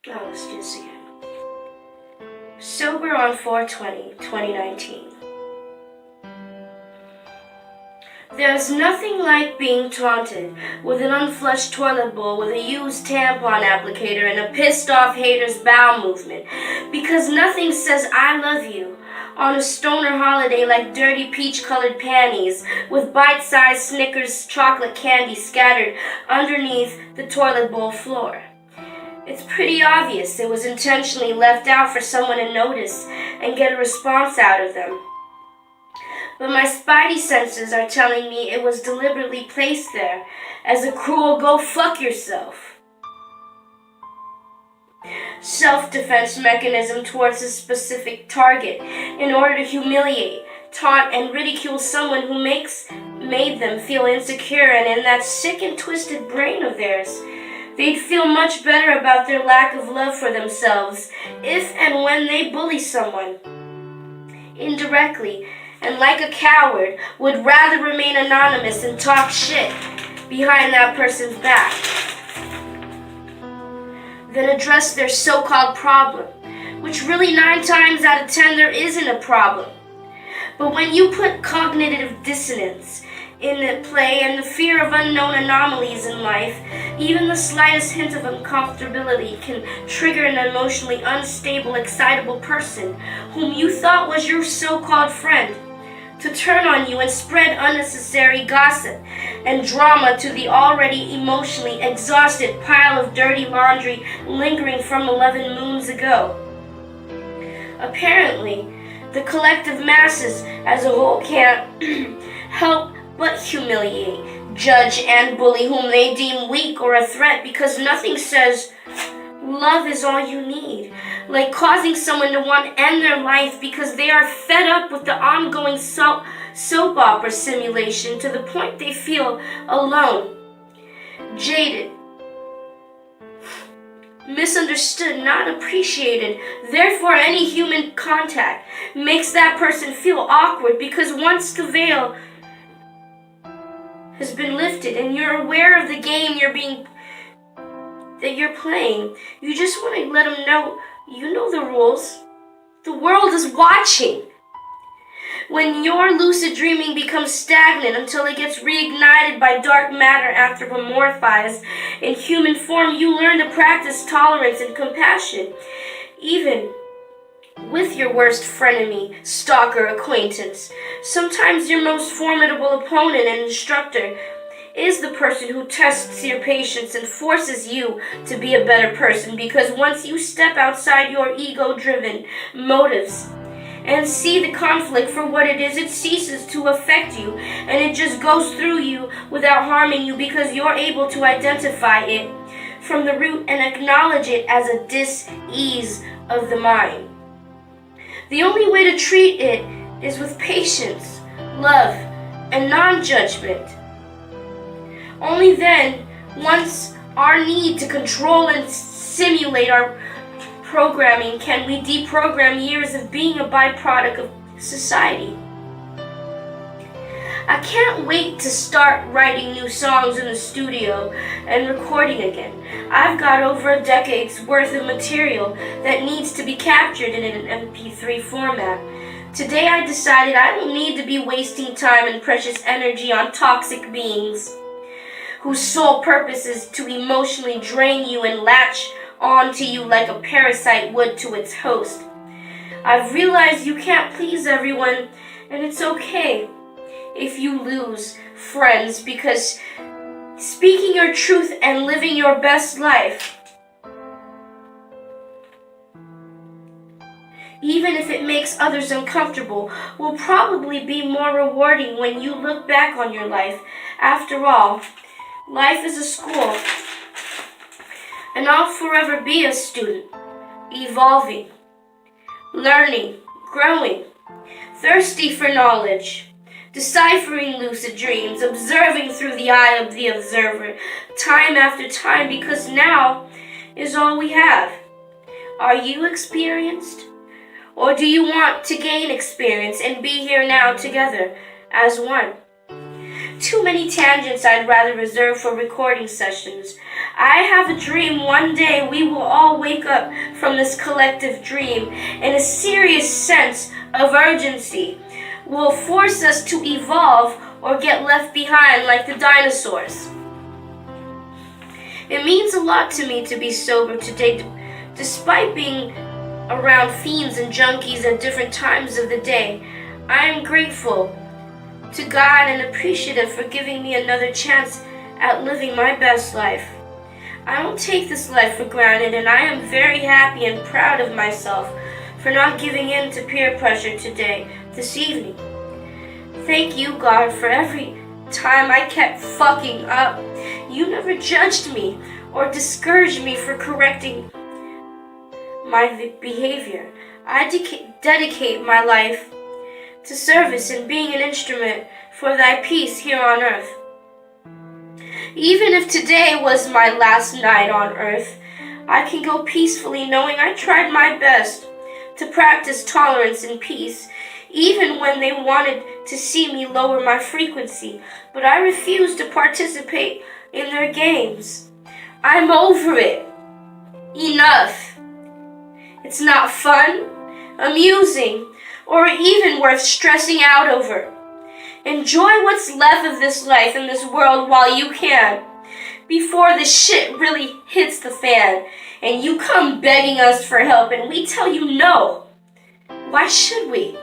Oh, let's do this again. Sober on 4/20/2019. There's nothing like being taunted with an unflushed toilet bowl with a used tampon applicator and a pissed-off hater's bowel movement, because nothing says I love you on a stoner holiday like dirty peach-colored panties with bite-sized Snickers chocolate candy scattered underneath the toilet bowl floor. It's pretty obvious it was intentionally left out for someone to notice and get a response out of them. But my spidey senses are telling me it was deliberately placed there as a cruel go fuck yourself self-defense mechanism towards a specific target in order to humiliate, taunt, and ridicule someone who made them feel insecure, and in that sick and twisted brain of theirs, they'd feel much better about their lack of love for themselves if and when they bully someone indirectly, and like a coward, would rather remain anonymous and talk shit behind that person's back than address their so-called problem, which really 9 times out of 10 there isn't a problem. But when you put cognitive dissonance in play and the fear of unknown anomalies in life, even the slightest hint of uncomfortability can trigger an emotionally unstable, excitable person whom you thought was your so-called friend to turn on you and spread unnecessary gossip and drama to the already emotionally exhausted pile of dirty laundry lingering from 11 moons ago. Apparently, the collective masses as a whole can't help but humiliate, judge, and bully whom they deem weak or a threat, because nothing says love is all you need, like causing someone to want to end their life because they are fed up with the ongoing soap opera simulation to the point they feel alone, jaded, misunderstood, not appreciated. Therefore, any human contact makes that person feel awkward, because once the veil has been lifted and you're aware of the game that you're playing, you just want to let them know you know the rules. The world is watching. When your lucid dreaming becomes stagnant until it gets reignited by dark matter anthropomorphized in human form, you learn to practice tolerance and compassion, even with your worst frenemy, stalker, acquaintance. Sometimes your most formidable opponent and instructor is the person who tests your patience and forces you to be a better person, because once you step outside your ego-driven motives and see the conflict for what it is, it ceases to affect you, and it just goes through you without harming you, because you're able to identify it from the root and acknowledge it as a dis-ease of the mind. The only way to treat it is with patience, love, and non-judgment. Only then, once our need to control and simulate our programming, can we deprogram years of being a byproduct of society. I can't wait to start writing new songs in the studio and recording again. I've got over a decade's worth of material that needs to be captured in an MP3 format. Today I decided I don't need to be wasting time and precious energy on toxic beings whose sole purpose is to emotionally drain you and latch onto you like a parasite would to its host. I've realized you can't please everyone, and it's okay if you lose friends, because speaking your truth and living your best life, even if it makes others uncomfortable, will probably be more rewarding when you look back on your life. After all, life is a school, and I'll forever be a student, evolving, learning, growing, thirsty for knowledge, deciphering lucid dreams, observing through the eye of the observer, time after time, because now is all we have. Are you experienced? Or do you want to gain experience and be here now together as one? Too many tangents I'd rather reserve for recording sessions. I have a dream one day we will all wake up from this collective dream, and a serious sense of urgency will force us to evolve or get left behind like the dinosaurs. It means a lot to me to be sober today, despite being around fiends and junkies at different times of the day. I am grateful to God and appreciative for giving me another chance at living my best life. I don't take this life for granted, and I am very happy and proud of myself for not giving in to peer pressure this evening. Thank you, God, for every time I kept fucking up. You never judged me or discouraged me for correcting my behavior. I dedicate my life to service and being an instrument for thy peace here on earth. Even if today was my last night on earth, I can go peacefully knowing I tried my best to practice tolerance and peace, even when they wanted to see me lower my frequency, but I refused to participate in their games. I'm over it. Enough. It's not fun, amusing, or even worth stressing out over. Enjoy what's left of this life and this world while you can, before the shit really hits the fan and you come begging us for help and we tell you no. Why should we?